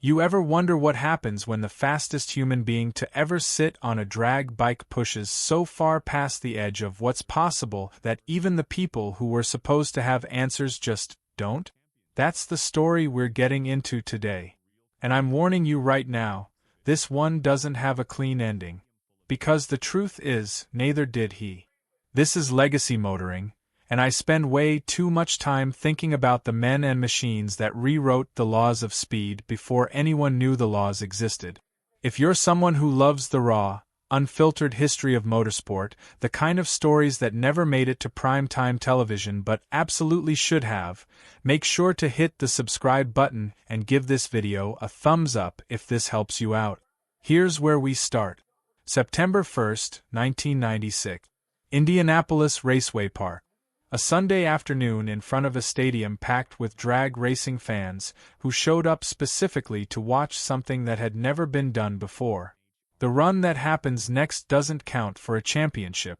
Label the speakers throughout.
Speaker 1: You ever wonder what happens when the fastest human being to ever sit on a drag bike pushes so far past the edge of what's possible that even the people who were supposed to have answers just don't? That's the story we're getting into today. And I'm warning you right now, this one doesn't have a clean ending. Because the truth is, neither did he. This is legacy motoring, and I spend way too much time thinking about the men and machines that rewrote the laws of speed before anyone knew the laws existed. If you're someone who loves the raw, unfiltered history of motorsport, the kind of stories that never made it to prime-time television but absolutely should have, make sure to hit the subscribe button and give this video a thumbs up if this helps you out. Here's where we start. September 1st, 1996. Indianapolis Raceway Park. A Sunday afternoon in front of a stadium packed with drag racing fans who showed up specifically to watch something that had never been done before. The run that happens next doesn't count for a championship,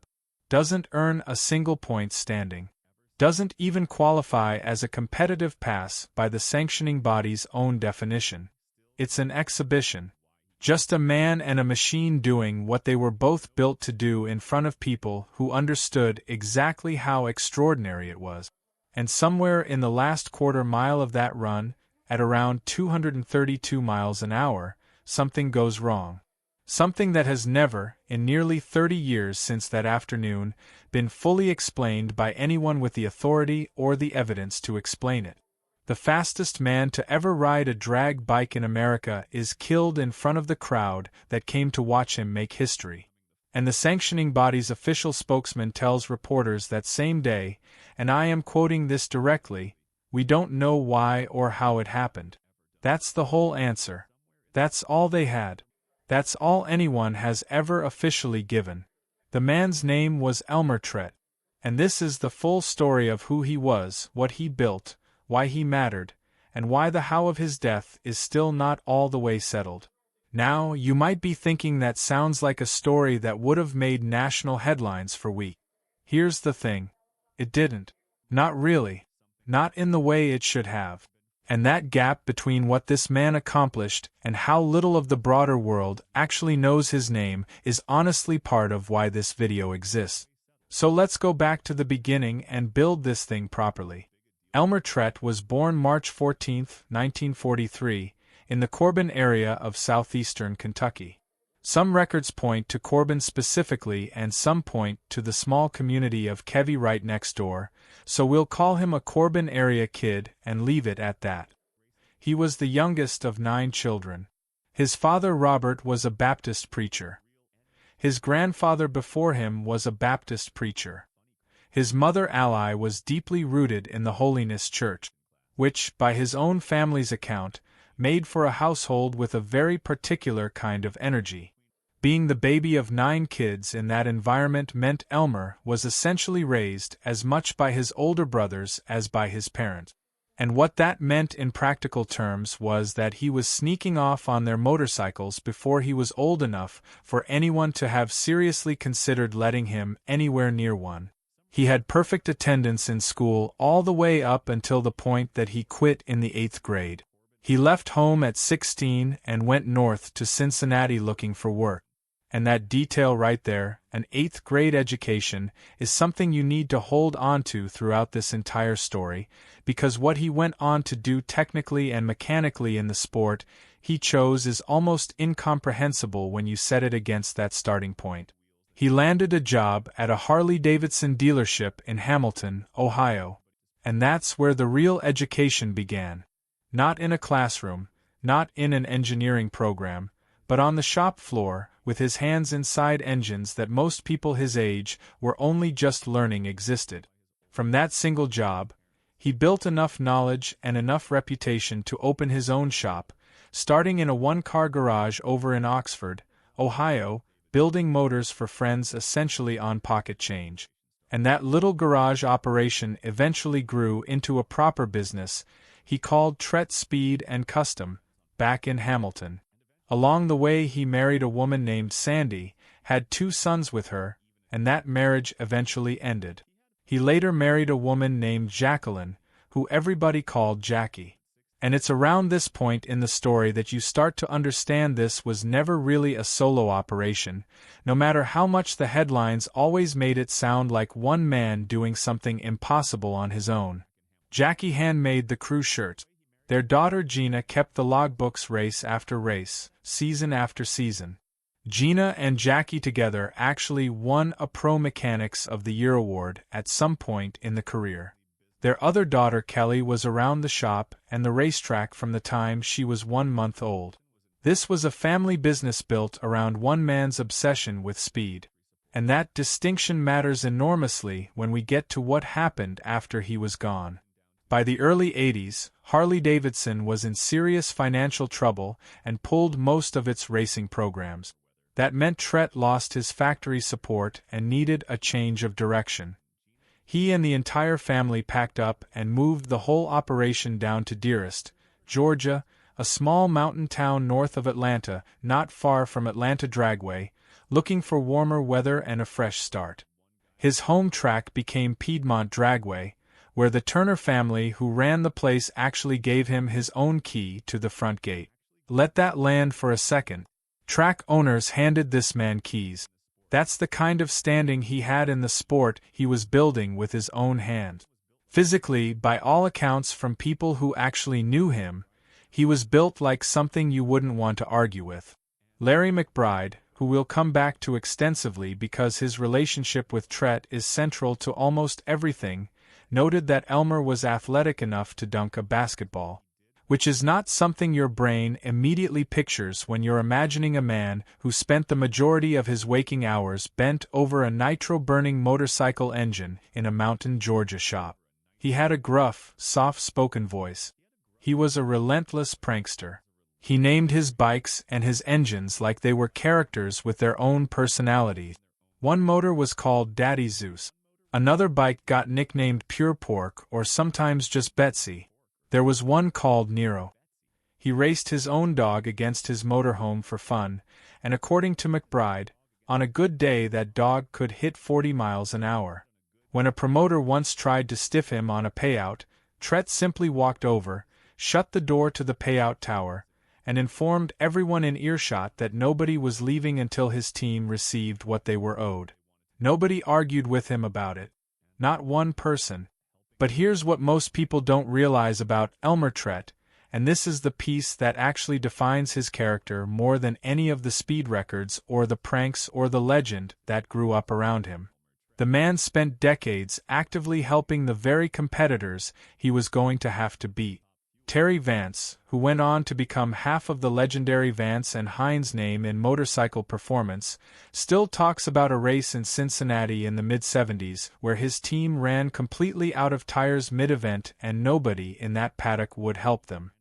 Speaker 1: doesn't earn a single point standing, doesn't even qualify as a competitive pass by the sanctioning body's own definition. It's an exhibition. Just a man and a machine doing what they were both built to do in front of people who understood exactly how extraordinary it was. And somewhere in the last quarter mile of that run, at around 232 miles an hour, something goes wrong. Something that has never, in nearly 30 years since that afternoon, been fully explained by anyone with the authority or the evidence to explain it. The fastest man to ever ride a drag bike in America is killed in front of the crowd that came to watch him make history. And the sanctioning body's official spokesman tells reporters that same day, and I am quoting this directly, "We don't know why or how it happened." That's the whole answer. That's all they had. That's all anyone has ever officially given. The man's name was Elmer Trett. And this is the full story of who he was, what he built, why he mattered, and why the how of his death is still not all the way settled. Now, you might be thinking that sounds like a story that would have made national headlines for weeks. Here's the thing. It didn't. Not really. Not in the way it should have. And that gap between what this man accomplished and how little of the broader world actually knows his name is honestly part of why this video exists. So let's go back to the beginning and build this thing properly. Elmer Trett was born March 14, 1943, in the Corbin area of southeastern Kentucky. Some records point to Corbin specifically and some point to the small community of Kevy right next door, so we'll call him a Corbin area kid and leave it at that. He was the youngest of 9 children. His father Robert was a Baptist preacher. His grandfather before him was a Baptist preacher. His mother Ally was deeply rooted in the Holiness Church, which, by his own family's account, made for a household with a very particular kind of energy. Being the baby of 9 kids in that environment meant Elmer was essentially raised as much by his older brothers as by his parents. And what that meant in practical terms was that he was sneaking off on their motorcycles before he was old enough for anyone to have seriously considered letting him anywhere near one. He had perfect attendance in school all the way up until the point that he quit in the 8th grade. He left home at 16 and went north to Cincinnati looking for work. And that detail right there, an 8th grade education, is something you need to hold on to throughout this entire story, because what he went on to do technically and mechanically in the sport he chose is almost incomprehensible when you set it against that starting point. He landed a job at a Harley-Davidson dealership in Hamilton, Ohio. And that's where the real education began. Not in a classroom, not in an engineering program, but on the shop floor, with his hands inside engines that most people his age were only just learning existed. From that single job, he built enough knowledge and enough reputation to open his own shop, starting in a 1-car garage over in Oxford, Ohio, building motors for friends essentially on pocket change. And that little garage operation eventually grew into a proper business he called Trett Speed and Custom, back in Hamilton. Along the way he married a woman named Sandy, had 2 sons with her, and that marriage eventually ended. He later married a woman named Jacqueline, who everybody called Jackie. And it's around this point in the story that you start to understand this was never really a solo operation, no matter how much the headlines always made it sound like one man doing something impossible on his own. Jackie handmade the crew shirt. Their daughter Gina kept the logbooks race after race, season after season. Gina and Jackie together actually won a Pro Mechanics of the Year award at some point in the career. Their other daughter Kelly was around the shop and the racetrack from the time she was 1 month old. This was a family business built around one man's obsession with speed. And that distinction matters enormously when we get to what happened after he was gone. By the early 80s, Harley-Davidson was in serious financial trouble and pulled most of its racing programs. That meant Trett lost his factory support and needed a change of direction. He and the entire family packed up and moved the whole operation down to Dearest, Georgia, a small mountain town north of Atlanta, not far from Atlanta Dragway, looking for warmer weather and a fresh start. His home track became Piedmont Dragway, where the Turner family who ran the place actually gave him his own key to the front gate. Let that land for a second. Track owners handed this man keys. That's the kind of standing he had in the sport he was building with his own hand. Physically, by all accounts from people who actually knew him, he was built like something you wouldn't want to argue with. Larry McBride, who we'll come back to extensively because his relationship with Trett is central to almost everything, noted that Elmer was athletic enough to dunk a basketball. Which is not something your brain immediately pictures when you're imagining a man who spent the majority of his waking hours bent over a nitro-burning motorcycle engine in a mountain Georgia shop. He had a gruff, soft-spoken voice. He was a relentless prankster. He named his bikes and his engines like they were characters with their own personalities. One motor was called Daddy Zeus. Another bike got nicknamed Pure Pork or sometimes just Betsy. There was one called Nero. He raced his own dog against his motorhome for fun, and according to McBride, on a good day that dog could hit 40 miles an hour. When a promoter once tried to stiff him on a payout, Trett simply walked over, shut the door to the payout tower, and informed everyone in earshot that nobody was leaving until his team received what they were owed. Nobody argued with him about it. Not one person. But here's what most people don't realize about Elmer Trett, and this is the piece that actually defines his character more than any of the speed records or the pranks or the legend that grew up around him. The man spent decades actively helping the very competitors he was going to have to beat. Terry Vance, who went on to become half of the legendary Vance and Hines name in motorcycle performance, still talks about a race in Cincinnati in the mid-70s where his team ran completely out of tires mid-event and nobody in that paddock would help them.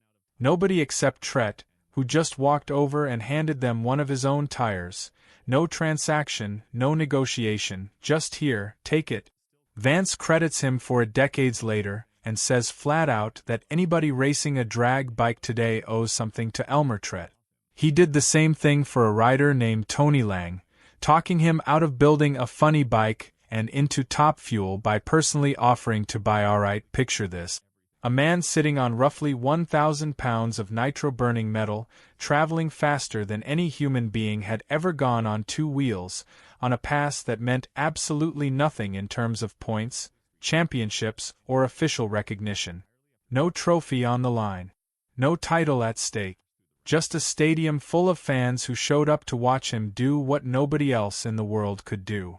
Speaker 1: Nobody except Trett, who just walked over and handed them one of his own tires. No transaction, no negotiation, just here, take it. Vance credits him for it decades later, and says flat out that anybody racing a drag bike today owes something to Elmer Trett. He did the same thing for a rider named Tony Lang, talking him out of building a funny bike and into Top Fuel by personally offering to buy. Alright, picture this. A man sitting on roughly 1,000 pounds of nitro-burning metal, traveling faster than any human being had ever gone on two wheels, on a pass that meant absolutely nothing in terms of points, championships, or official recognition. No trophy on the line. No title at stake. Just a stadium full of fans who showed up to watch him do what nobody else in the world could do.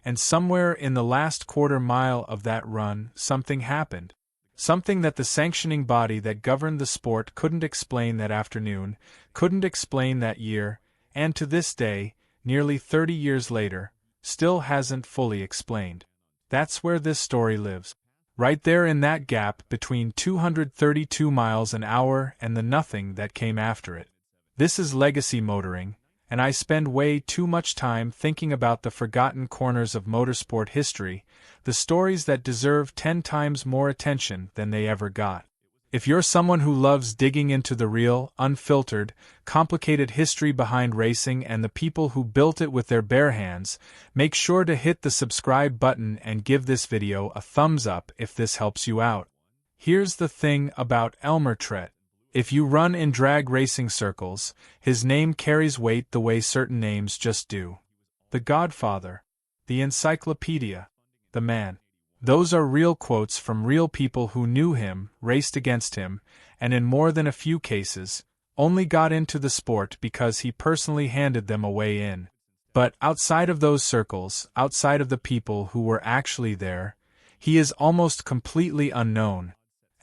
Speaker 1: And somewhere in the last quarter mile of that run, something happened. Something that the sanctioning body that governed the sport couldn't explain that afternoon, couldn't explain that year, and to this day, nearly 30 years later, still hasn't fully explained. That's where this story lives. Right there in that gap between 232 miles an hour and the nothing that came after it. This is legacy motoring, and I spend way too much time thinking about the forgotten corners of motorsport history, the stories that deserve 10 times more attention than they ever got. If you're someone who loves digging into the real, unfiltered, complicated history behind racing and the people who built it with their bare hands, make sure to hit the subscribe button and give this video a thumbs up if this helps you out. Here's the thing about Elmer Trett. If you run in drag racing circles, his name carries weight the way certain names just do. The Godfather, the Encyclopedia, the Man. Those are real quotes from real people who knew him, raced against him, and in more than a few cases, only got into the sport because he personally handed them a way in. But outside of those circles, outside of the people who were actually there, he is almost completely unknown.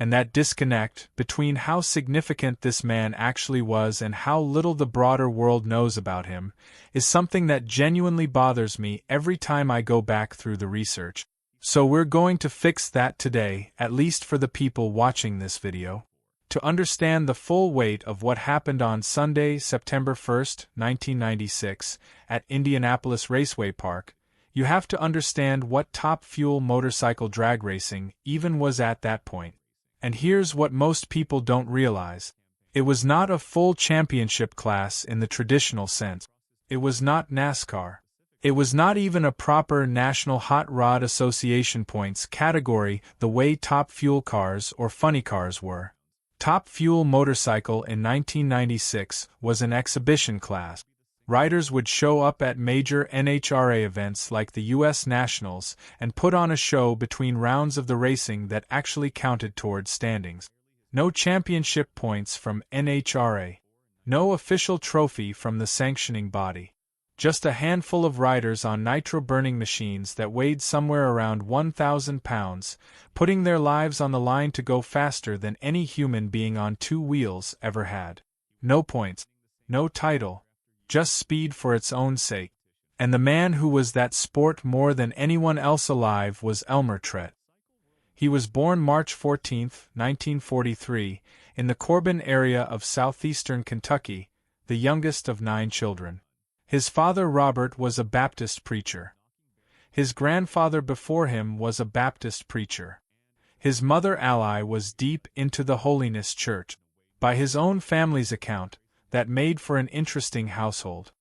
Speaker 1: And that disconnect between how significant this man actually was and how little the broader world knows about him is something that genuinely bothers me every time I go back through the research. So we're going to fix that today, at least for the people watching this video. To understand the full weight of what happened on Sunday, September 1st, 1996, at Indianapolis Raceway Park, you have to understand what top fuel motorcycle drag racing even was at that point. And here's what most people don't realize. It was not a full championship class in the traditional sense. It was not NASCAR. It was not even a proper National Hot Rod Association points category the way Top Fuel cars or funny cars were. Top Fuel motorcycle in 1996 was an exhibition class. Riders would show up at major NHRA events like the U.S. Nationals and put on a show between rounds of the racing that actually counted towards standings. No championship points from NHRA. No official trophy from the sanctioning body. Just a handful of riders on nitro-burning machines that weighed somewhere around 1,000 pounds, putting their lives on the line to go faster than any human being on two wheels ever had. No points. No title. Just speed for its own sake. And the man who was that sport more than anyone else alive was Elmer Trett. He was born March 14, 1943, in the Corbin area of southeastern Kentucky, the youngest of 9 children. His father Robert was a Baptist preacher. His grandfather before him was a Baptist preacher. His mother Ally was deep into the Holiness Church. By his own family's account, that made for an interesting household.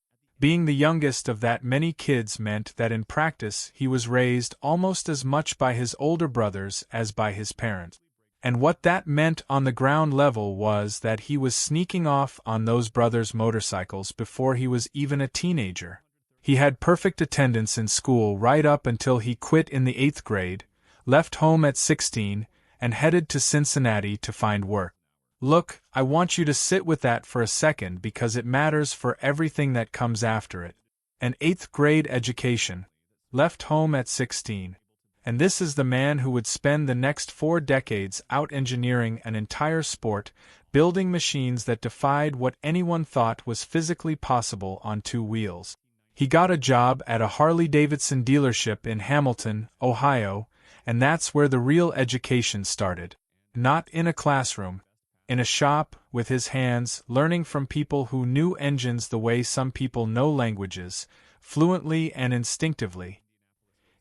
Speaker 1: Being the youngest of that many kids meant that in practice he was raised almost as much by his older brothers as by his parents. And what that meant on the ground level was that he was sneaking off on those brothers' motorcycles before he was even a teenager. He had perfect attendance in school right up until he quit in the 8th grade, left home at 16, and headed to Cincinnati to find work. Look, I want you to sit with that for a second because it matters for everything that comes after it. An 8th grade education. Left home at 16. And this is the man who would spend the next 4 decades out-engineering an entire sport, building machines that defied what anyone thought was physically possible on 2 wheels. He got a job at a Harley-Davidson dealership in Hamilton, Ohio, and that's where the real education started. Not in a classroom. In a shop, with his hands, learning from people who knew engines the way some people know languages, fluently and instinctively.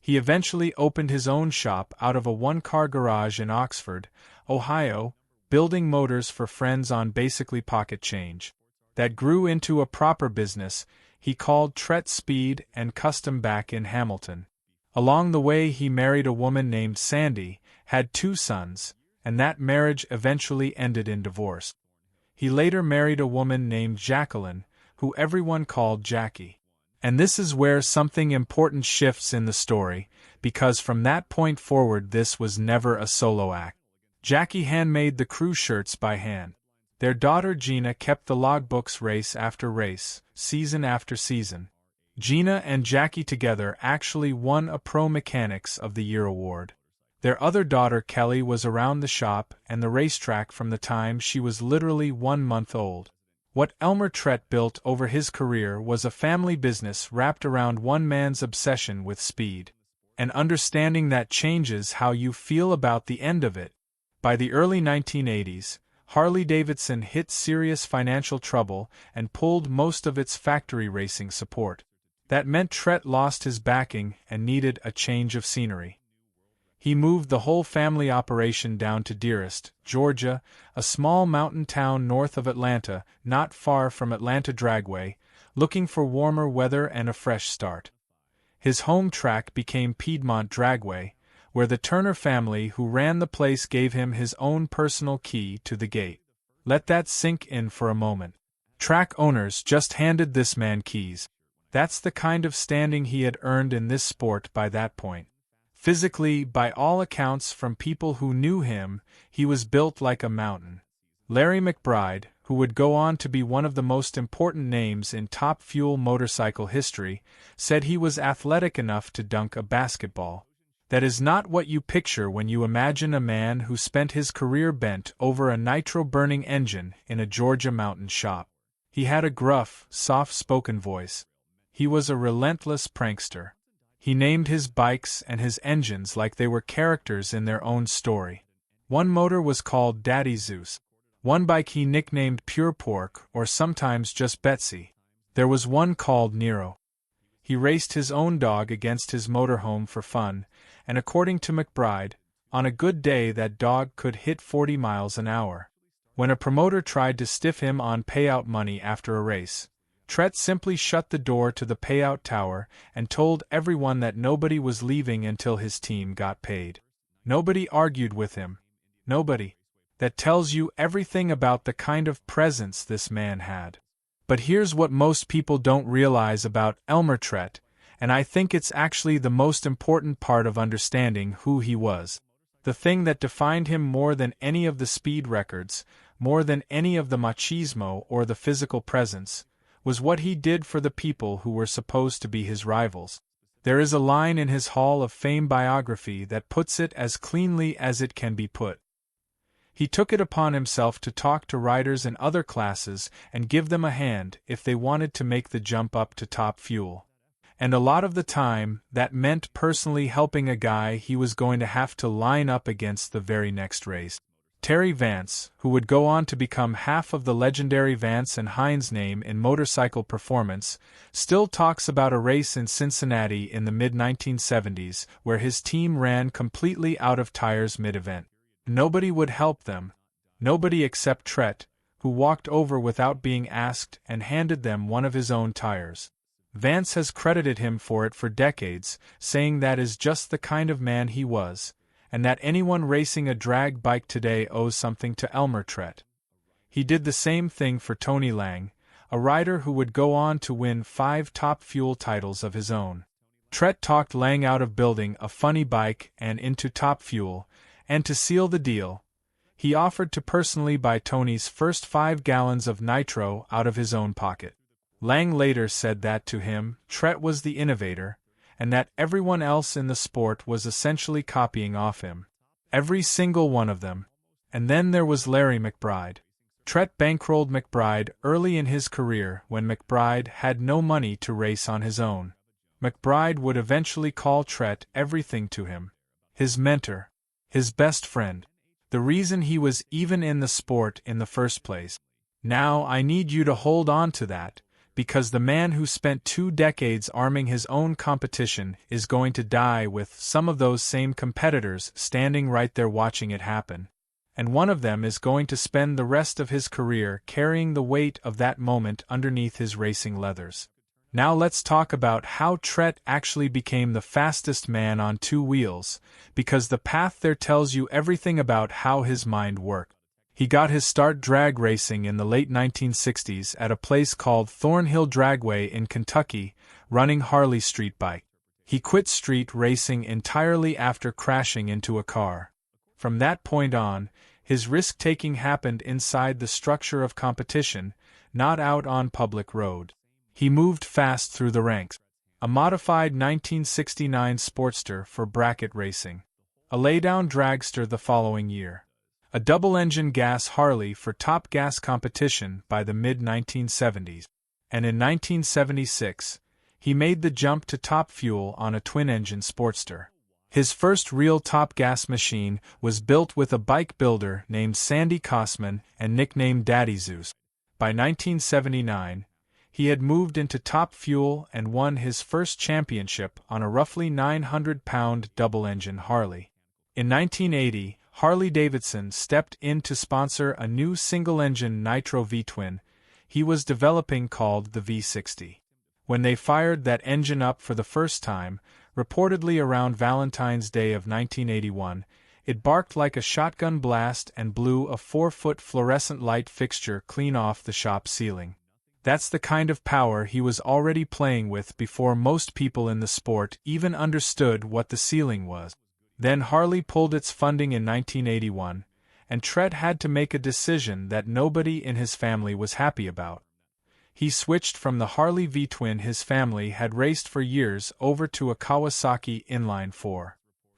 Speaker 1: He eventually opened his own shop out of a 1-car garage in Oxford, Ohio, building motors for friends on basically pocket change. That grew into a proper business he called Trett Speed and Custom back in Hamilton. Along the way he married a woman named Sandy, had 2 sons, and that marriage eventually ended in divorce. He later married a woman named Jacqueline, who everyone called Jackie. And this is where something important shifts in the story, because from that point forward this was never a solo act. Jackie handmade the crew shirts by hand. Their daughter Gina kept the logbooks race after race, season after season. Gina and Jackie together actually won a Pro Mechanics of the Year award. Their other daughter Kelly was around the shop and the racetrack from the time she was literally 1 month old. What Elmer Trett built over his career was a family business wrapped around one man's obsession with speed. And understanding that changes how you feel about the end of it. By the early 1980s, Harley-Davidson hit serious financial trouble and pulled most of its factory racing support. That meant Trett lost his backing and needed a change of scenery. He moved the whole family operation down to Dearest, Georgia, a small mountain town north of Atlanta, not far from Atlanta Dragway, looking for warmer weather and a fresh start. His home track became Piedmont Dragway, where the Turner family who ran the place gave him his own personal key to the gate. Let that sink in for a moment. Track owners just handed this man keys. That's the kind of standing he had earned in this sport by that point. Physically, by all accounts from people who knew him, he was built like a mountain. Larry McBride, who would go on to be one of the most important names in Top Fuel motorcycle history, said he was athletic enough to dunk a basketball. That is not what you picture when you imagine a man who spent his career bent over a nitro-burning engine in a Georgia mountain shop. He had a gruff, soft-spoken voice. He was a relentless prankster. He named his bikes and his engines like they were characters in their own story. One motor was called Daddy Zeus. One bike he nicknamed Pure Pork, or sometimes just Betsy. There was one called Nero. He raced his own dog against his motorhome for fun, and according to McBride, on a good day that dog could hit 40 miles an hour. When a promoter tried to stiff him on payout money after a race, Trett simply shut the door to the payout tower and told everyone that nobody was leaving until his team got paid. Nobody argued with him. Nobody. That tells you everything about the kind of presence this man had. But here's what most people don't realize about Elmer Trett, and I think it's actually the most important part of understanding who he was. The thing that defined him more than any of the speed records, more than any of the machismo or the physical presence, was what he did for the people who were supposed to be his rivals. There is a line in his Hall of Fame biography that puts it as cleanly as it can be put. He took it upon himself to talk to riders in other classes and give them a hand if they wanted to make the jump up to Top Fuel. And a lot of the time, that meant personally helping a guy he was going to have to line up against the very next race. Terry Vance, who would go on to become half of the legendary Vance and Hines name in motorcycle performance, still talks about a race in Cincinnati in the mid-1970s where his team ran completely out of tires mid-event. Nobody would help them. Nobody except Trett, who walked over without being asked and handed them one of his own tires. Vance has credited him for it for decades, saying that is just the kind of man he was, and that anyone racing a drag bike today owes something to Elmer Trett. He did the same thing for Tony Lang, a rider who would go on to win 5 Top Fuel titles of his own. Trett talked Lang out of building a funny bike and into Top Fuel, and to seal the deal, he offered to personally buy Tony's first 5 gallons of nitro out of his own pocket. Lang later said that to him, Trett was the innovator, and that everyone else in the sport was essentially copying off him. Every single one of them. And then there was Larry McBride. Trett bankrolled McBride early in his career when McBride had no money to race on his own. McBride would eventually call Trett everything to him. His mentor. His best friend. The reason he was even in the sport in the first place. Now I need you to hold on to that, because the man who spent 2 decades arming his own competition is going to die with some of those same competitors standing right there watching it happen. And one of them is going to spend the rest of his career carrying the weight of that moment underneath his racing leathers. Now let's talk about how Trett actually became the fastest man on 2 wheels, because the path there tells you everything about how his mind worked. He got his start drag racing in the late 1960s at a place called Thornhill Dragway in Kentucky, running Harley street bike. He quit street racing entirely after crashing into a car. From that point on, his risk-taking happened inside the structure of competition, not out on public road. He moved fast through the ranks. A modified 1969 Sportster for bracket racing. A laydown dragster the following year. A double-engine gas Harley for top gas competition by the mid-1970s. And in 1976, he made the jump to Top Fuel on a twin-engine Sportster. His first real top gas machine was built with a bike builder named Sandy Kosman and nicknamed Daddy Zeus. By 1979, he had moved into Top Fuel and won his first championship on a roughly 900-pound double-engine Harley. In 1980, Harley-Davidson stepped in to sponsor a new single-engine Nitro V-twin he was developing called the V60. When they fired that engine up for the first time, reportedly around Valentine's Day of 1981, It barked like a shotgun blast and blew a 4-foot fluorescent light fixture clean off the shop ceiling. That's the kind of power he was already playing with before most people in the sport even understood what the ceiling was. Then Harley pulled its funding in 1981, and Trett had to make a decision that nobody in his family was happy about. He switched from the Harley V-twin his family had raced for years over to a Kawasaki inline-4.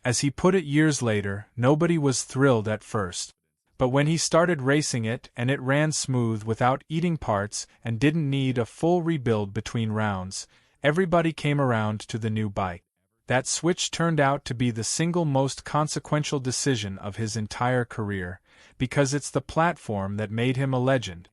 Speaker 1: As he put it years later, nobody was thrilled at first. But when he started racing it and it ran smooth without eating parts and didn't need a full rebuild between rounds, everybody came around to the new bike. That switch turned out to be the single most consequential decision of his entire career, because it's the platform that made him a legend.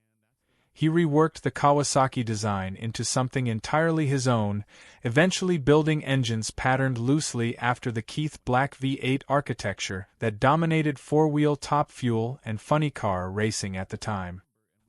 Speaker 1: He reworked the Kawasaki design into something entirely his own, eventually building engines patterned loosely after the Keith Black V8 architecture that dominated four-wheel top fuel and funny car racing at the time.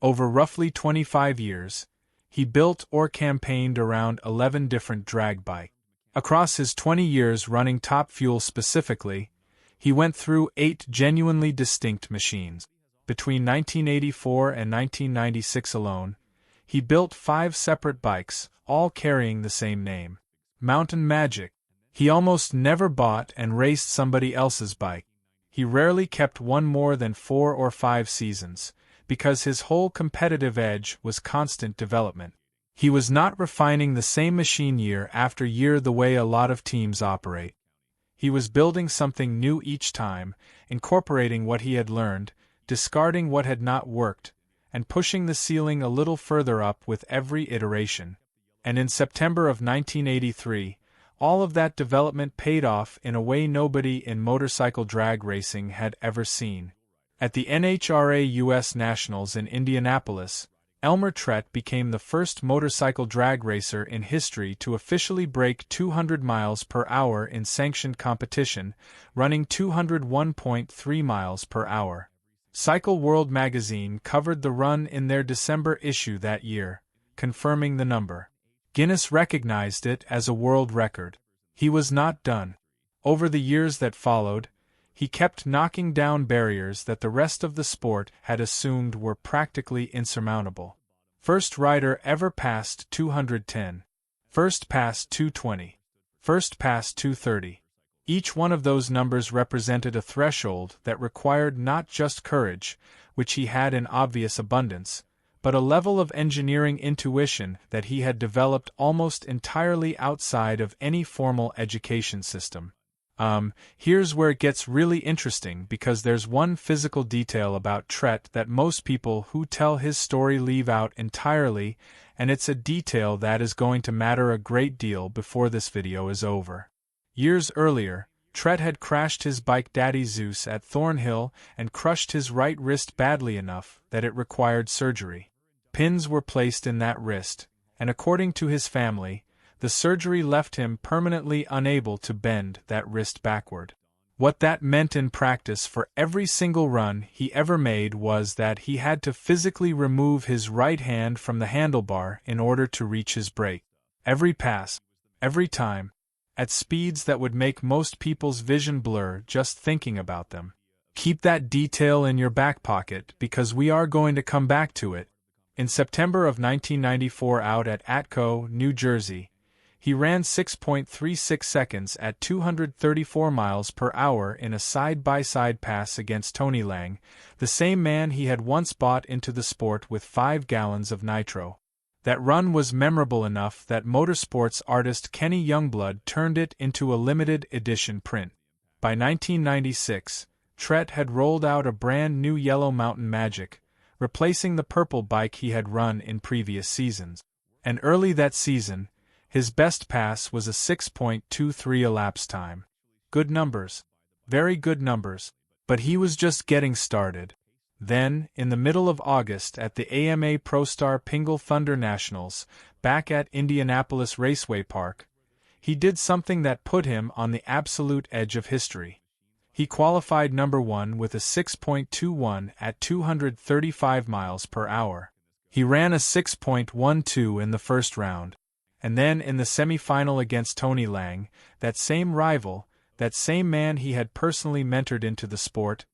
Speaker 1: Over roughly 25 years, he built or campaigned around 11 different drag bikes. Across his 20 years running top fuel specifically, he went through 8 genuinely distinct machines. Between 1984 and 1996 alone, he built 5 separate bikes, all carrying the same name, Mountain Magic. He almost never bought and raced somebody else's bike. He rarely kept one more than 4 or 5 seasons, because his whole competitive edge was constant development. He was not refining the same machine year after year the way a lot of teams operate. He was building something new each time, incorporating what he had learned, discarding what had not worked, and pushing the ceiling a little further up with every iteration. And in September of 1983, all of that development paid off in a way nobody in motorcycle drag racing had ever seen. At the NHRA U.S. Nationals in Indianapolis, Elmer Trett became the first motorcycle drag racer in history to officially break 200 miles per hour in sanctioned competition, running 201.3 miles per hour. Cycle World magazine covered the run in their December issue that year, confirming the number. Guinness recognized it as a world record. He was not done. Over the years that followed, he kept knocking down barriers that the rest of the sport had assumed were practically insurmountable. First rider ever passed 210. First passed 220. First passed 230. Each one of those numbers represented a threshold that required not just courage, which he had in obvious abundance, but a level of engineering intuition that he had developed almost entirely outside of any formal education system. Here's where it gets really interesting, because there's one physical detail about Trett that most people who tell his story leave out entirely, and it's a detail that is going to matter a great deal before this video is over. Years earlier, Trett had crashed his bike Daddy Zeus at Thornhill and crushed his right wrist badly enough that it required surgery. Pins were placed in that wrist, and according to his family, the surgery left him permanently unable to bend that wrist backward. What that meant in practice for every single run he ever made was that he had to physically remove his right hand from the handlebar in order to reach his brake. Every pass, every time, at speeds that would make most people's vision blur just thinking about them. Keep that detail in your back pocket, because we are going to come back to it. In September of 1994 out at Atco, New Jersey, he ran 6.36 seconds at 234 miles per hour in a side-by-side pass against Tony Lang, the same man he had once bought into the sport with 5 gallons of nitro. That run was memorable enough that Motorsport's artist Kenny Youngblood turned it into a limited edition print. By 1996, Trett had rolled out a brand new yellow Mountain Magic, replacing the purple bike he had run in previous seasons. And early that season, his best pass was a 6.23 elapsed time. Good numbers. Very good numbers. But he was just getting started. Then, in the middle of August at the AMA ProStar Pingle Thunder Nationals, back at Indianapolis Raceway Park, he did something that put him on the absolute edge of history. He qualified number 1 with a 6.21 at 235 miles per hour. He ran a 6.12 in the first round. And then in the semi-final against Tony Lang, that same rival, that same man he had personally mentored into the sport.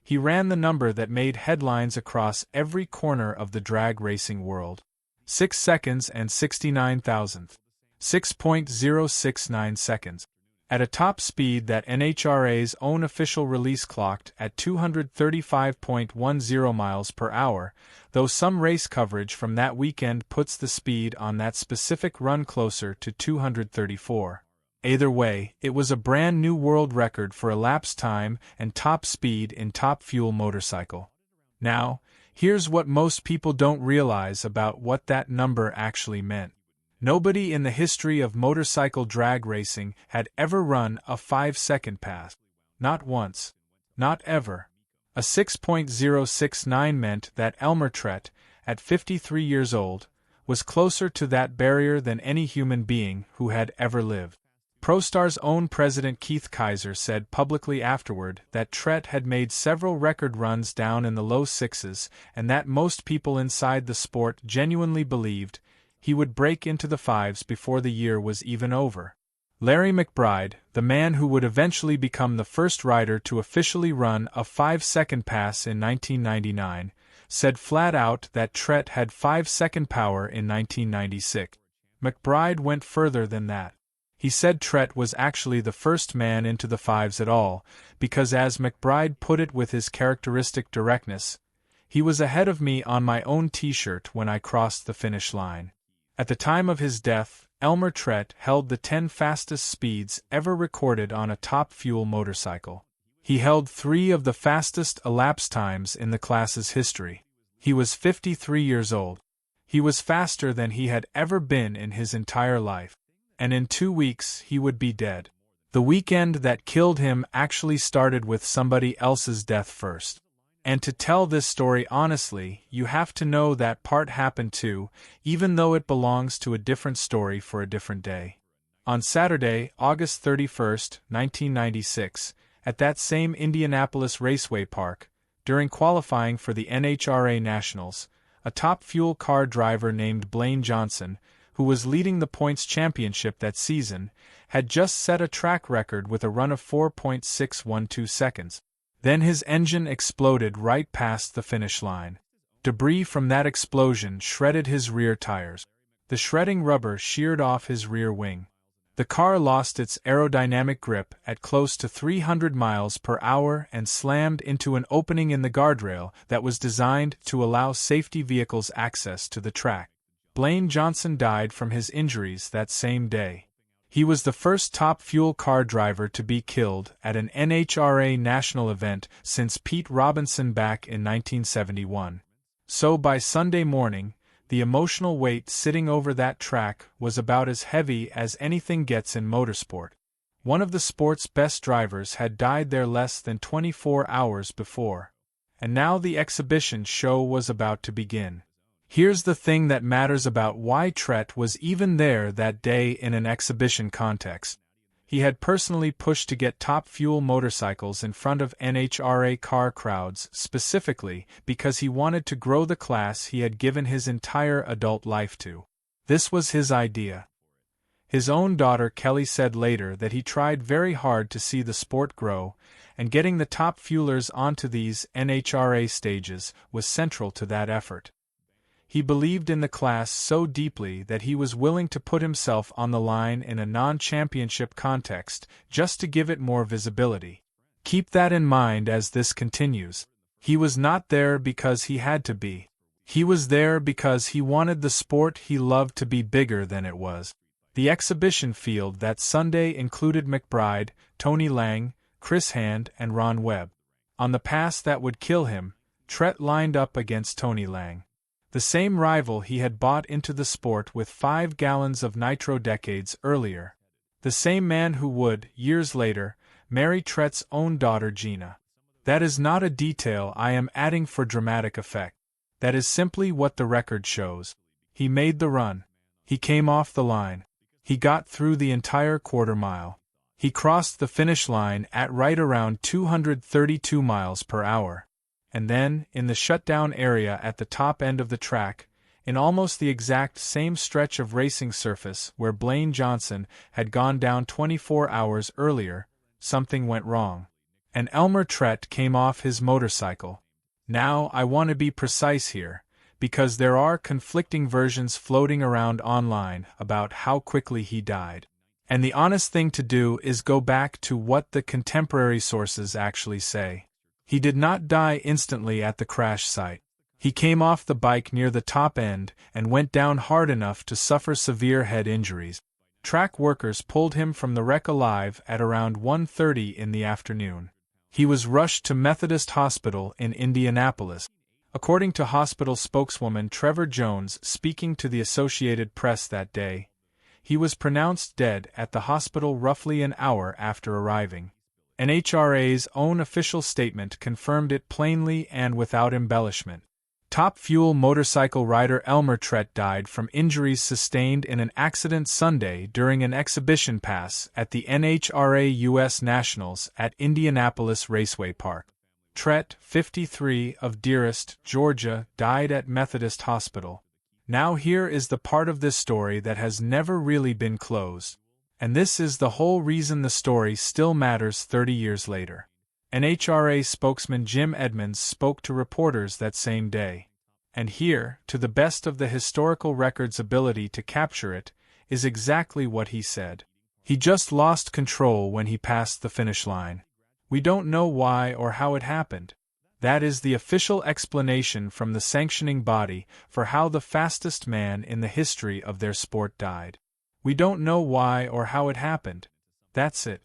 Speaker 1: He ran the number that made headlines across every corner of the drag racing world. 6 seconds and 69 thousandths. 6.069 seconds. At a top speed that NHRA's own official release clocked at 235.10 miles per hour, though some race coverage from that weekend puts the speed on that specific run closer to 234. Either way, it was a brand new world record for elapsed time and top speed in top fuel motorcycle. Now, here's what most people don't realize about what that number actually meant. Nobody in the history of motorcycle drag racing had ever run a 5-second pass. Not once. Not ever. A 6.069 meant that Elmer Trett, at 53 years old, was closer to that barrier than any human being who had ever lived. ProStar's own president Keith Kaiser said publicly afterward that Trett had made several record runs down in the low sixes and that most people inside the sport genuinely believed he would break into the fives before the year was even over. Larry McBride, the man who would eventually become the first rider to officially run a 5-second pass in 1999, said flat out that Trett had 5-second power in 1996. McBride went further than that. He said Trett was actually the first man into the fives at all, because as McBride put it with his characteristic directness, he was ahead of me on my own t-shirt when I crossed the finish line. At the time of his death, Elmer Trett held the 10 fastest speeds ever recorded on a top fuel motorcycle. He held 3 of the fastest elapsed times in the class's history. He was 53 years old. He was faster than he had ever been in his entire life. And in 2 weeks he would be dead. The weekend that killed him actually started with somebody else's death first. And to tell this story honestly, you have to know that part happened too, even though it belongs to a different story for a different day. On Saturday, August 31, 1996, at that same Indianapolis Raceway Park, during qualifying for the NHRA Nationals, a top fuel car driver named Blaine Johnson, who was leading the points championship that season, had just set a track record with a run of 4.612 seconds. Then his engine exploded right past the finish line. Debris from that explosion shredded his rear tires. The shredding rubber sheared off his rear wing. The car lost its aerodynamic grip at close to 300 miles per hour and slammed into an opening in the guardrail that was designed to allow safety vehicles access to the track. Blaine Johnson died from his injuries that same day. He was the first top fuel car driver to be killed at an NHRA national event since Pete Robinson back in 1971. So by Sunday morning, the emotional weight sitting over that track was about as heavy as anything gets in motorsport. One of the sport's best drivers had died there less than 24 hours before. And now the exhibition show was about to begin. Here's the thing that matters about why Trett was even there that day in an exhibition context. He had personally pushed to get top fuel motorcycles in front of NHRA car crowds specifically because he wanted to grow the class he had given his entire adult life to. This was his idea. His own daughter Kelly said later that he tried very hard to see the sport grow, and getting the top fuelers onto these NHRA stages was central to that effort. He believed in the class so deeply that he was willing to put himself on the line in a non-championship context just to give it more visibility. Keep that in mind as this continues. He was not there because he had to be. He was there because he wanted the sport he loved to be bigger than it was. The exhibition field that Sunday included McBride, Tony Lang, Chris Hand, and Ron Webb. On the pass that would kill him, Trett lined up against Tony Lang, the same rival he had bought into the sport with 5 gallons of nitro decades earlier. The same man who would, years later, marry Trett's own daughter Gina. That is not a detail I am adding for dramatic effect. That is simply what the record shows. He made the run. He came off the line. He got through the entire quarter mile. He crossed the finish line at right around 232 miles per hour. And then, in the shutdown area at the top end of the track, in almost the exact same stretch of racing surface where Blaine Johnson had gone down 24 hours earlier, something went wrong. And Elmer Trett came off his motorcycle. Now, I want to be precise here, because there are conflicting versions floating around online about how quickly he died. And the honest thing to do is go back to what the contemporary sources actually say. He did not die instantly at the crash site. He came off the bike near the top end and went down hard enough to suffer severe head injuries. Track workers pulled him from the wreck alive at around 1:30 in the afternoon. He was rushed to Methodist Hospital in Indianapolis. According to hospital spokeswoman Trevor Jones speaking to the Associated Press that day, he was pronounced dead at the hospital roughly an hour after arriving. NHRA's own official statement confirmed it plainly and without embellishment. Top Fuel motorcycle rider Elmer Trett died from injuries sustained in an accident Sunday during an exhibition pass at the NHRA U.S. Nationals at Indianapolis Raceway Park. Trett, 53, of Dearest, Georgia, died at Methodist Hospital. Now here is the part of this story that has never really been closed. And this is the whole reason the story still matters 30 years later. NHRA spokesman Jim Edmonds spoke to reporters that same day. And here, to the best of the historical record's ability to capture it, is exactly what he said. He just lost control when he passed the finish line. We don't know why or how it happened. That is the official explanation from the sanctioning body for how the fastest man in the history of their sport died. We don't know why or how it happened. That's it.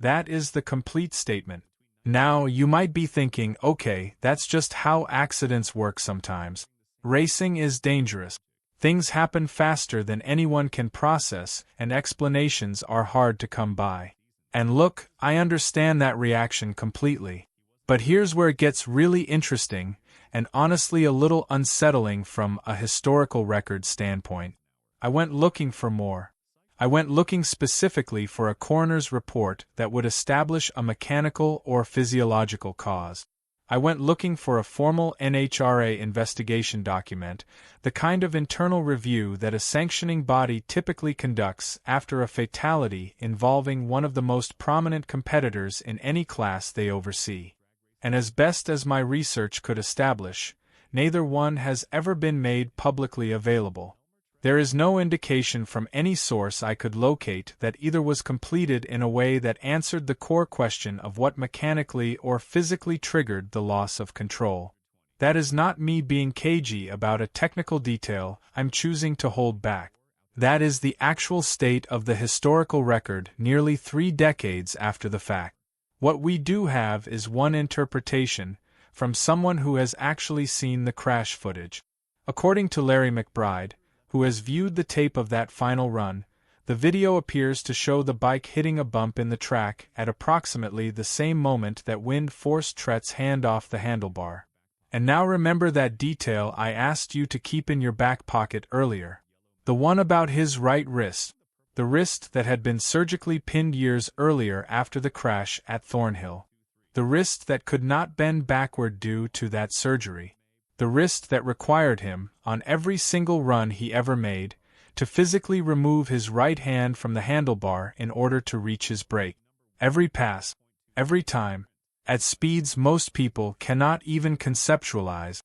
Speaker 1: That is the complete statement. Now, you might be thinking, okay, that's just how accidents work sometimes. Racing is dangerous. Things happen faster than anyone can process, and explanations are hard to come by. And look, I understand that reaction completely. But here's where it gets really interesting, and honestly a little unsettling from a historical record standpoint. I went looking for more. I went looking specifically for a coroner's report that would establish a mechanical or physiological cause. I went looking for a formal NHRA investigation document, the kind of internal review that a sanctioning body typically conducts after a fatality involving one of the most prominent competitors in any class they oversee. And as best as my research could establish, neither one has ever been made publicly available. There is no indication from any source I could locate that either was completed in a way that answered the core question of what mechanically or physically triggered the loss of control. That is not me being cagey about a technical detail I'm choosing to hold back. That is the actual state of the historical record nearly 3 decades after the fact. What we do have is one interpretation, from someone who has actually seen the crash footage. According to Larry McBride, who has viewed the tape of that final run, the video appears to show the bike hitting a bump in the track at approximately the same moment that wind forced Trett's hand off the handlebar. And now remember that detail I asked you to keep in your back pocket earlier. The one about his right wrist. The wrist that had been surgically pinned years earlier after the crash at Thornhill. The wrist that could not bend backward due to that surgery. The wrist that required him, on every single run he ever made, to physically remove his right hand from the handlebar in order to reach his brake. Every pass, every time, at speeds most people cannot even conceptualize.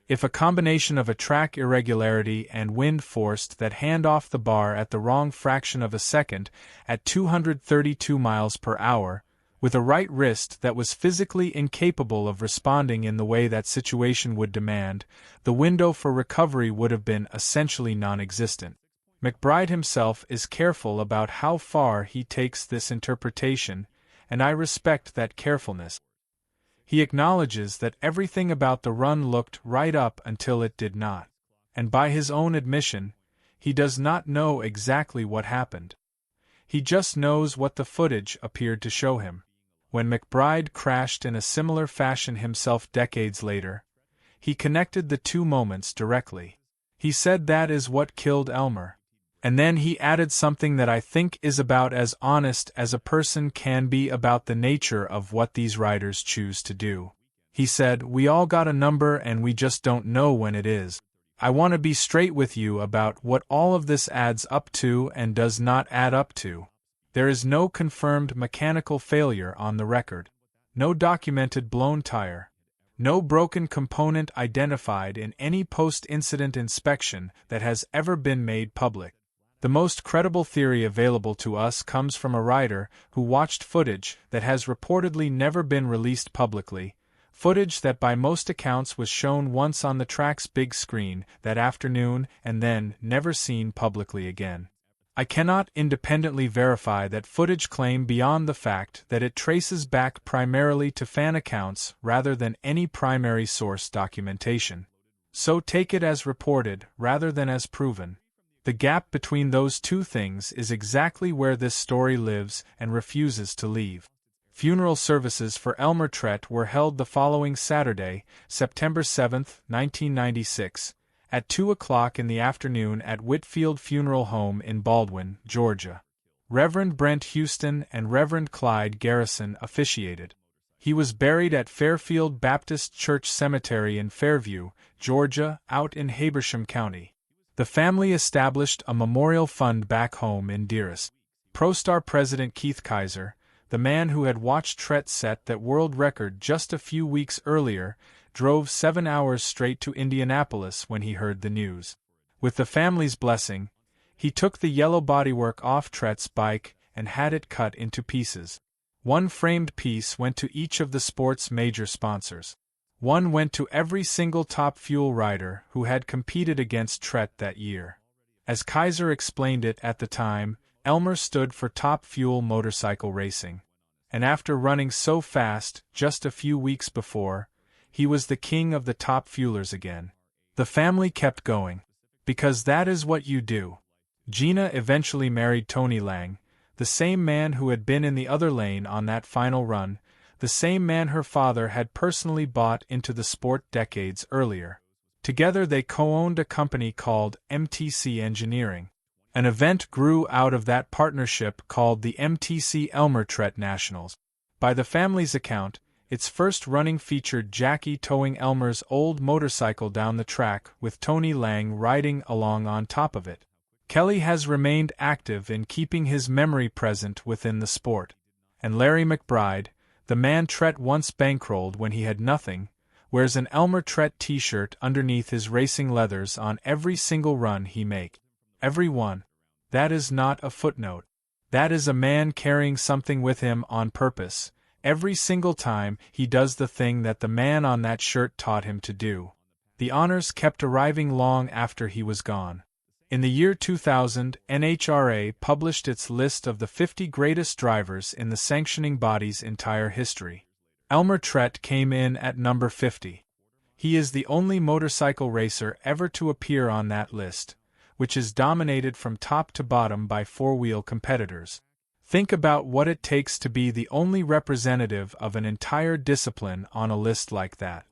Speaker 1: If a combination of a track irregularity and wind forced that hand off the bar at the wrong fraction of a second at 232 miles per hour, with a right wrist that was physically incapable of responding in the way that situation would demand, the window for recovery would have been essentially non-existent. McBride himself is careful about how far he takes this interpretation, and I respect that carefulness. He acknowledges that everything about the run looked right up until it did not, and by his own admission, he does not know exactly what happened. He just knows what the footage appeared to show him. When McBride crashed in a similar fashion himself decades later, he connected the two moments directly. He said that is what killed Elmer. And then he added something that I think is about as honest as a person can be about the nature of what these riders choose to do. He said, "We all got a number and we just don't know when it is. I want to be straight with you about what all of this adds up to and does not add up to. There is no confirmed mechanical failure on the record. No documented blown tire. No broken component identified in any post-incident inspection that has ever been made public. The most credible theory available to us comes from a rider who watched footage that has reportedly never been released publicly, footage that by most accounts was shown once on the track's big screen that afternoon and then never seen publicly again. I cannot independently verify that footage claim beyond the fact that it traces back primarily to fan accounts rather than any primary source documentation. So take it as reported rather than as proven. The gap between those two things is exactly where this story lives and refuses to leave. Funeral services for Elmer Trett were held the following Saturday, September 7, 1996, at 2 o'clock in the afternoon at Whitfield Funeral Home in Baldwin, Georgia. Reverend Brent Houston and Reverend Clyde Garrison officiated. He was buried at Fairfield Baptist Church Cemetery in Fairview, Georgia, out in Habersham County. The family established a memorial fund back home in Dearest. ProStar President Keith Kaiser, the man who had watched Trett set that world record just a few weeks earlier, drove 7 hours straight to Indianapolis when he heard the news. With the family's blessing, he took the yellow bodywork off Trett's bike and had it cut into pieces. One framed piece went to each of the sport's major sponsors. One went to every single Top Fuel rider who had competed against Trett that year. As Kaiser explained it at the time, Elmer stood for Top Fuel motorcycle racing. And after running so fast just a few weeks before, he was the king of the top fuelers again. The family kept going. Because that is what you do. Gina eventually married Tony Lang, the same man who had been in the other lane on that final run, the same man her father had personally bought into the sport decades earlier. Together they co-owned a company called MTC Engineering. An event grew out of that partnership called the MTC Elmer Trett Nationals. By the family's account, its first running featured Jackie towing Elmer's old motorcycle down the track with Tony Lang riding along on top of it. Kelly has remained active in keeping his memory present within the sport. And Larry McBride, the man Trett once bankrolled when he had nothing, wears an Elmer Trett t-shirt underneath his racing leathers on every single run he makes. Every one. That is not a footnote. That is a man carrying something with him on purpose. Every single time he does the thing that the man on that shirt taught him to do. The honors kept arriving long after he was gone. In the year 2000, NHRA published its list of the 50 greatest drivers in the sanctioning body's entire history. Elmer Trett came in at number 50. He is the only motorcycle racer ever to appear on that list, which is dominated from top to bottom by four-wheel competitors. Think about what it takes to be the only representative of an entire discipline on a list like that.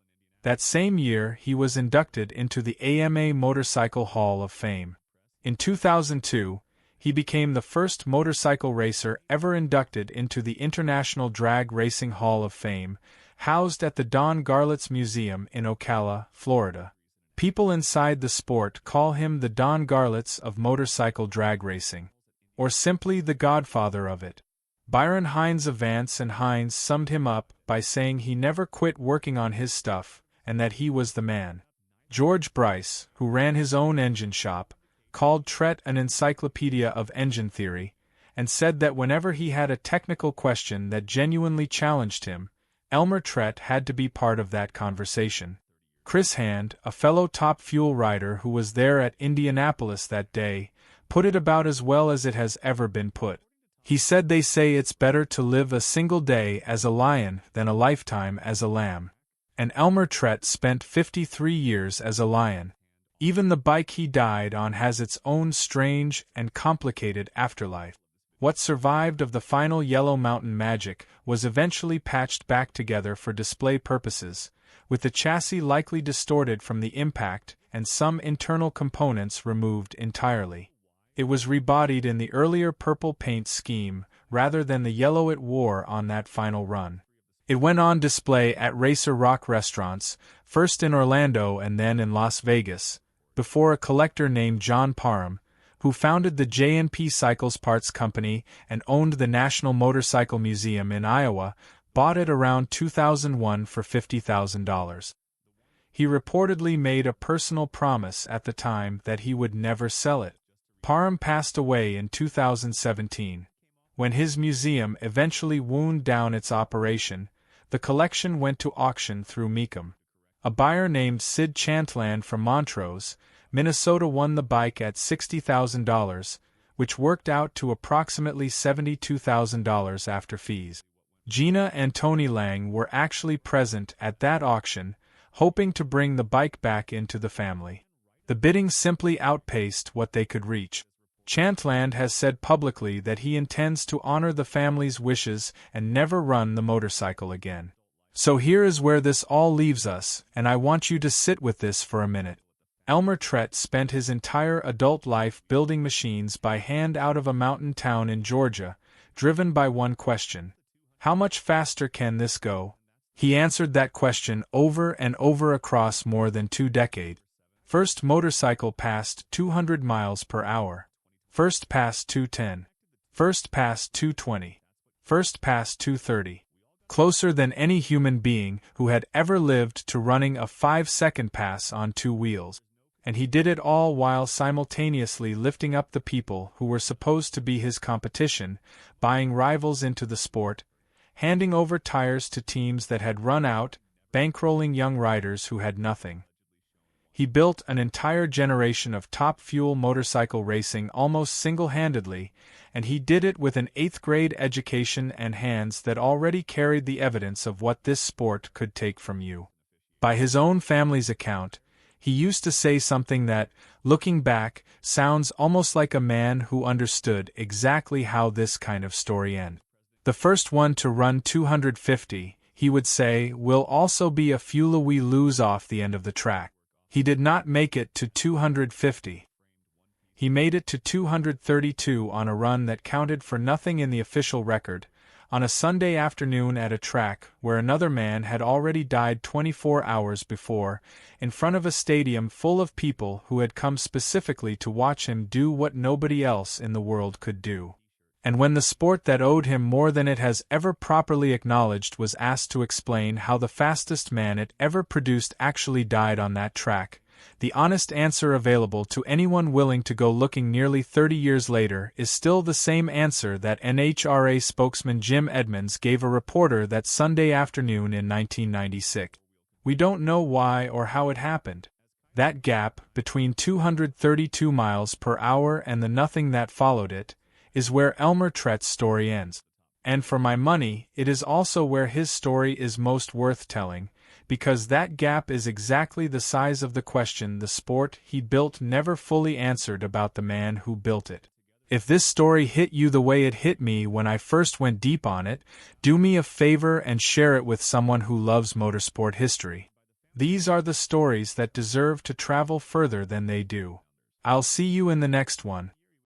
Speaker 1: That same year, he was inducted into the AMA Motorcycle Hall of Fame. In 2002, he became the first motorcycle racer ever inducted into the International Drag Racing Hall of Fame, housed at the Don Garlits Museum in Ocala, Florida. People inside the sport call him the Don Garlits of motorcycle drag racing. Or simply the godfather of it. Byron Hines of Vance and Hines summed him up by saying he never quit working on his stuff, and that he was the man. George Bryce, who ran his own engine shop, called Trett an encyclopedia of engine theory, and said that whenever he had a technical question that genuinely challenged him, Elmer Trett had to be part of that conversation. Chris Hand, a fellow Top Fuel rider who was there at Indianapolis that day, put it about as well as it has ever been put. He said they say it's better to live a single day as a lion than a lifetime as a lamb. And Elmer Trett spent 53 years as a lion. Even the bike he died on has its own strange and complicated afterlife. What survived of the final Yellow Mountain magic was eventually patched back together for display purposes, with the chassis likely distorted from the impact and some internal components removed entirely. It was rebodied in the earlier purple paint scheme, rather than the yellow it wore on that final run. It went on display at Racer Rock restaurants, first in Orlando and then in Las Vegas, before a collector named John Parham, who founded the J&P Cycles Parts Company and owned the National Motorcycle Museum in Iowa, bought it around 2001 for $50,000. He reportedly made a personal promise at the time that he would never sell it. Parham passed away in 2017. When his museum eventually wound down its operation, the collection went to auction through Mecum. A buyer named Sid Chantland from Montrose, Minnesota won the bike at $60,000, which worked out to approximately $72,000 after fees. Gina and Tony Lang were actually present at that auction, hoping to bring the bike back into the family. The bidding simply outpaced what they could reach. Chantland has said publicly that he intends to honor the family's wishes and never run the motorcycle again. So here is where this all leaves us, and I want you to sit with this for a minute. Elmer Trett spent his entire adult life building machines by hand out of a mountain town in Georgia, driven by one question: how much faster can this go? He answered that question over and over across more than 2 decades. First motorcycle passed 200 miles per hour. First passed 210. First passed 220. First passed 230. Closer than any human being who had ever lived to running a 5-second pass on 2 wheels. And he did it all while simultaneously lifting up the people who were supposed to be his competition, buying rivals into the sport, handing over tires to teams that had run out, bankrolling young riders who had nothing. He built an entire generation of top-fuel motorcycle racing almost single-handedly, and he did it with an 8th-grade education and hands that already carried the evidence of what this sport could take from you. By his own family's account, he used to say something that, looking back, sounds almost like a man who understood exactly how this kind of story ends. The first one to run 250, he would say, will also be a fuel we lose off the end of the track. He did not make it to 250. He made it to 232 on a run that counted for nothing in the official record, on a Sunday afternoon at a track where another man had already died 24 hours before, in front of a stadium full of people who had come specifically to watch him do what nobody else in the world could do. And when the sport that owed him more than it has ever properly acknowledged was asked to explain how the fastest man it ever produced actually died on that track, the honest answer available to anyone willing to go looking nearly 30 years later is still the same answer that NHRA spokesman Jim Edmonds gave a reporter that Sunday afternoon in 1996. We don't know why or how it happened. That gap, between 232 miles per hour and the nothing that followed it, is where Elmer Trett's story ends. And for my money, it is also where his story is most worth telling, because that gap is exactly the size of the question the sport he built never fully answered about the man who built it. If this story hit you the way it hit me when I first went deep on it, do me a favor and share it with someone who loves motorsport history. These are the stories that deserve to travel further than they do. I'll see you in the next one.